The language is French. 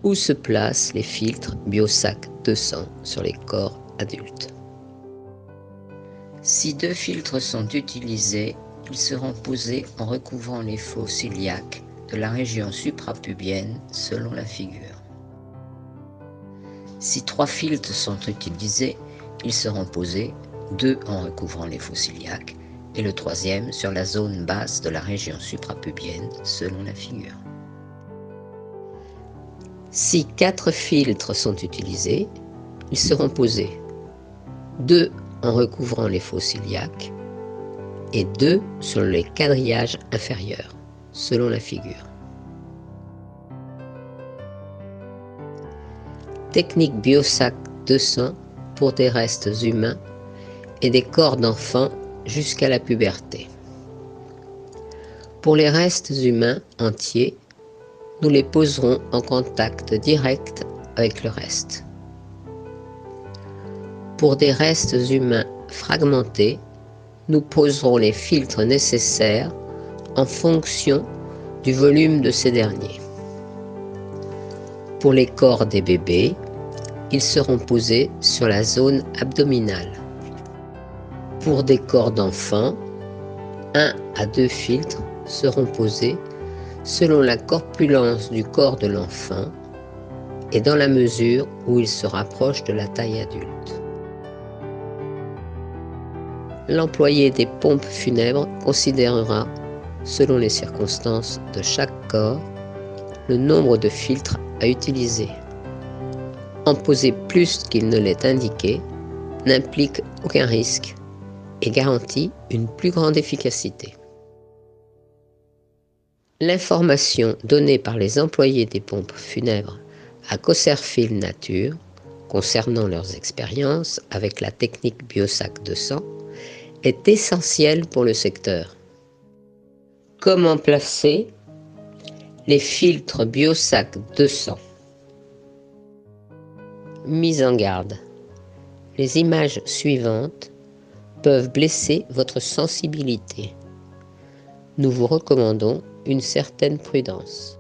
Où se placent les filtres Biosac 200 sur les corps adultes? Si 2 filtres sont utilisés, ils seront posés en recouvrant les fosses iliaques de la région suprapubienne selon la figure. Si 3 filtres sont utilisés, ils seront posés 2 en recouvrant les fosses iliaques et le 3e sur la zone basse de la région suprapubienne selon la figure. Si 4 filtres sont utilisés, ils seront posés 2 en recouvrant les fosses iliaques et 2 sur les quadrillages inférieurs, selon la figure. Technique Biosac 200 pour des restes humains et des corps d'enfants jusqu'à la puberté. Pour les restes humains entiers, nous les poserons en contact direct avec le reste. Pour des restes humains fragmentés, nous poserons les filtres nécessaires en fonction du volume de ces derniers. Pour les corps des bébés, ils seront posés sur la zone abdominale. Pour des corps d'enfants, 1 à 2 filtres seront posés selon la corpulence du corps de l'enfant et dans la mesure où il se rapproche de la taille adulte. L'employé des pompes funèbres considérera, selon les circonstances de chaque corps, le nombre de filtres à utiliser. En poser plus qu'il ne l'est indiqué n'implique aucun risque et garantit une plus grande efficacité. L'information donnée par les employés des pompes funèbres à Coserfil Nature concernant leurs expériences avec la technique Biosac 200 est essentielle pour le secteur. Comment placer les filtres Biosac 200? Mise en garde. Les images suivantes peuvent blesser votre sensibilité. Nous vous recommandons une certaine prudence.